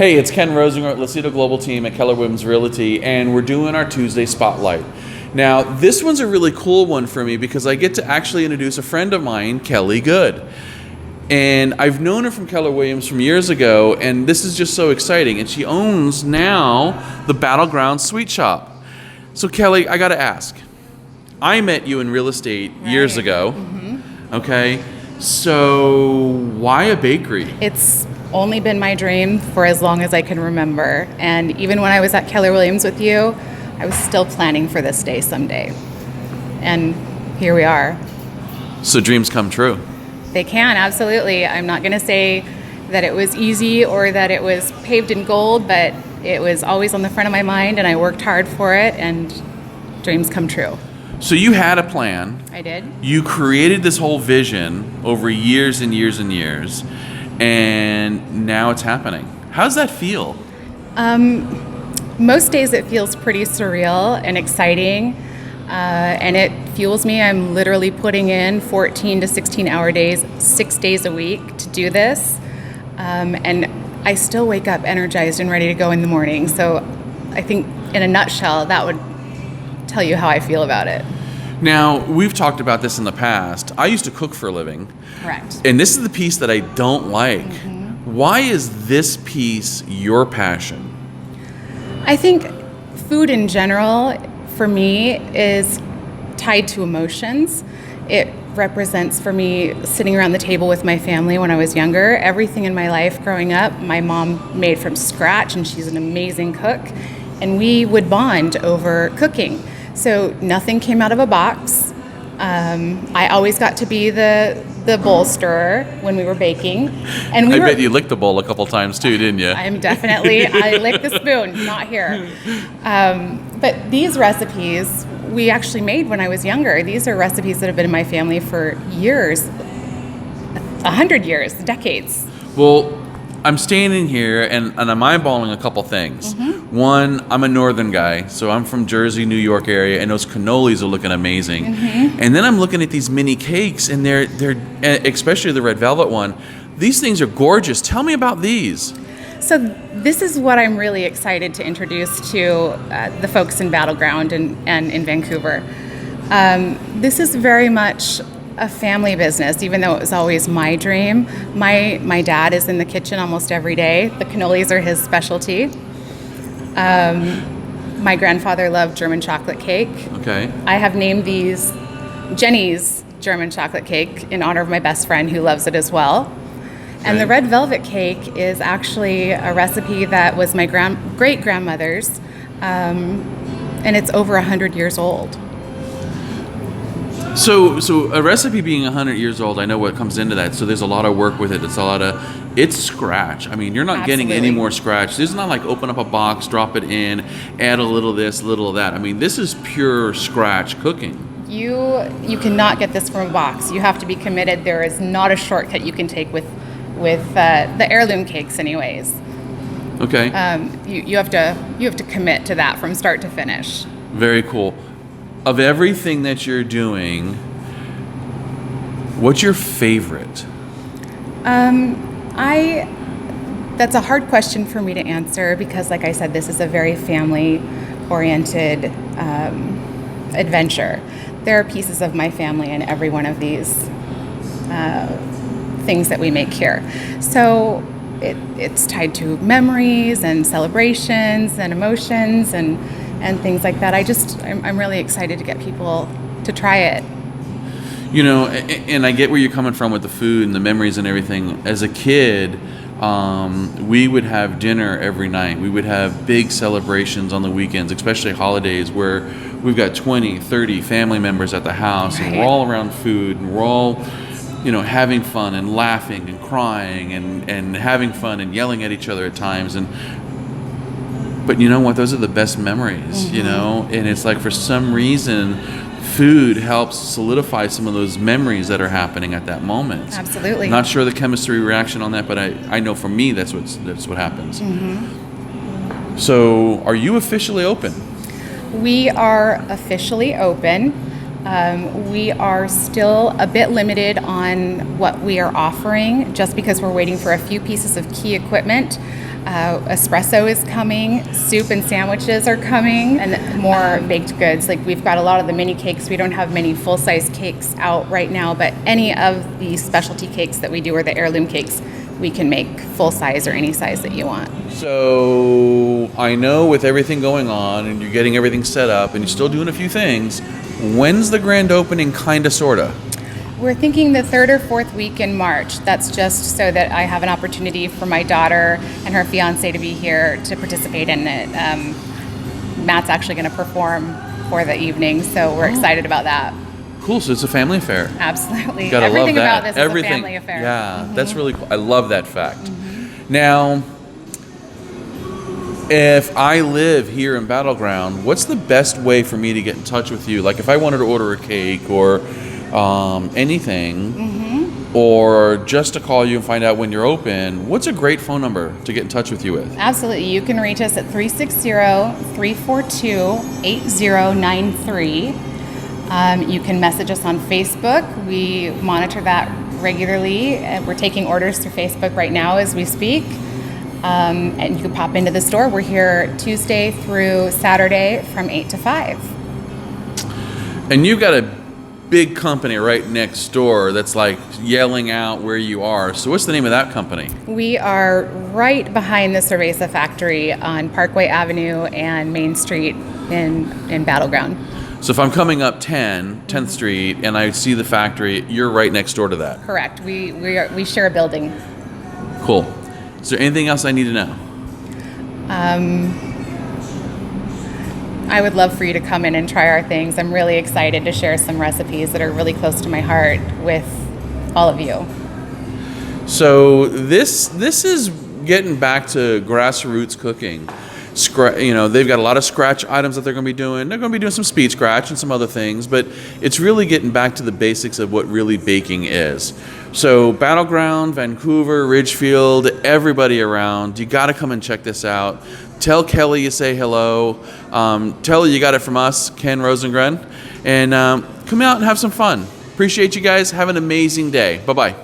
Hey, it's Ken Rosinger, Lucido Global Team at Keller Williams Realty, and we're doing our Tuesday Spotlight. Now, this one's a really cool one for me because I get to actually introduce a friend of mine, Kelly Good. And I've known her from Keller Williams from years ago, and this is just so exciting. And she owns now the Battle Ground Sweet Shoppe. So Kelly, I gotta ask, I met you in real estate years ago, okay? So why a bakery? It's only been my dream for as long as I can remember. And even when I was at Keller Williams with you, I was still planning for this day someday. And here we are. So dreams come true. They can, absolutely. I'm not going to say that it was easy or that it was paved in gold, but it was always on the front of my mind, and I worked hard for it, and dreams come true. So you had a plan. I did. You created this whole vision over years and years and years, and now it's happening. How does that feel? Most days it feels pretty surreal and exciting, and it fuels me. I'm literally putting in 14 to 16-hour days, 6 days a week to do this, and I still wake up energized and ready to go in the morning. So I think in a nutshell, that would tell you how I feel about it. Now, we've talked about this in the past. I used to cook for a living. Correct. And this is the piece that I don't like. Why is this piece your passion? I think food in general, for me, is tied to emotions. It represents for me sitting around the table with my family when I was younger. Everything in my life growing up, my mom made from scratch, and she's an amazing cook. And we would bond over cooking. So nothing came out of a box. I always got to be the bowl stirrer when we were baking. And I bet you licked the bowl a couple times too, didn't you? I licked the spoon, not here. But these recipes we actually made when I was younger. These are recipes that have been in my family for years, 100 years, decades. Well, I'm standing here and I'm eyeballing a couple things. One, I'm a northern guy, so I'm from Jersey, New York area, and those cannolis are looking amazing. And then I'm looking at these mini cakes, and they're especially the red velvet one. These things are gorgeous. Tell me about these. So this is what I'm really excited to introduce to the folks in Battle Ground and in Vancouver. This is very much a family business, even though it was always my dream. My dad is in the kitchen almost every day. The cannolis are his specialty. My grandfather loved German chocolate cake. Okay. I have named these Jenny's German chocolate cake in honor of my best friend who loves it as well. And the red velvet cake is actually a recipe that was my great-grandmother's, and it's over 100 years old. So a recipe being 100 years old, I know what comes into that. So there's a lot of work with it. It's scratch. I mean, you're not getting any more scratch. This is not like open up a box, drop it in, add a little of this, a little of that. I mean, this is pure scratch cooking. You cannot get this from a box. You have to be committed. There is not a shortcut you can take with the heirloom cakes, anyways. Okay. You have to commit to that from start to finish. Very cool. Of everything that you're doing, what's your favorite? That's a hard question for me to answer because, like I said, this is a very family-oriented adventure. There are pieces of my family in every one of these things that we make here. So it's tied to memories and celebrations and emotions and things like that. I'm really excited to get people to try it. You know, and I get where you're coming from with the food and the memories and everything. As a kid, we would have dinner every night. We would have big celebrations on the weekends, especially holidays where we've got 20, 30 family members at the house, and we're all around food, and we're all, having fun and laughing and crying and having fun and yelling at each other at times. But you know what? Those are the best memories, And it's like for some reason, food helps solidify some of those memories that are happening at that moment. Absolutely. Not sure the chemistry reaction on that, but I know for me that's what happens. So, are you officially open? We are officially open. We are still a bit limited on what we are offering just because we're waiting for a few pieces of key equipment. Espresso is coming, soup and sandwiches are coming, and more baked goods. Like we've got a lot of the mini cakes. We don't have many full-size cakes out right now, but any of the specialty cakes that we do or the heirloom cakes, we can make full size or any size that you want. So I know with everything going on and you're getting everything set up and you're still doing a few things, when's the grand opening, kinda, sorta? We're thinking the 3rd or 4th week in March. That's just so that I have an opportunity for my daughter and her fiance to be here to participate in it. Matt's actually going to perform for the evening, so we're excited about that. Cool, so it's a family affair. Absolutely. Gotta Everything love that. about this is a family affair. Yeah, that's really cool. I love that fact. Now, if I live here in Battle Ground, what's the best way for me to get in touch with you? Like if I wanted to order a cake or anything, or just to call you and find out when you're open, what's a great phone number to get in touch with you with? Absolutely. You can reach us at 360-342-8093. You can message us on Facebook. We monitor that regularly. We're taking orders through Facebook right now as we speak. And you can pop into the store. We're here Tuesday through Saturday from 8 to 5. And you've got a big company right next door that's like yelling out where you are. So what's the name of that company? We are right behind the Cerveza factory on Parkway Avenue and Main Street in Battle Ground. So if I'm coming up 10th Street, and I see the factory, you're right next door to that. Correct. We share a building. Cool. Is there anything else I need to know? I would love for you to come in and try our things. I'm really excited to share some recipes that are really close to my heart with all of you. So this is getting back to grassroots cooking. They've got a lot of scratch items that they're going to be doing. They're going to be doing some speed scratch and some other things, but it's really getting back to the basics of what really baking is. So Battle Ground, Vancouver, Ridgefield, everybody around, you got to come and check this out. Tell Kelly you say hello. Tell her you got it from us, Ken Rosengren, and come out and have some fun. Appreciate you guys. Have an amazing day. Bye-bye.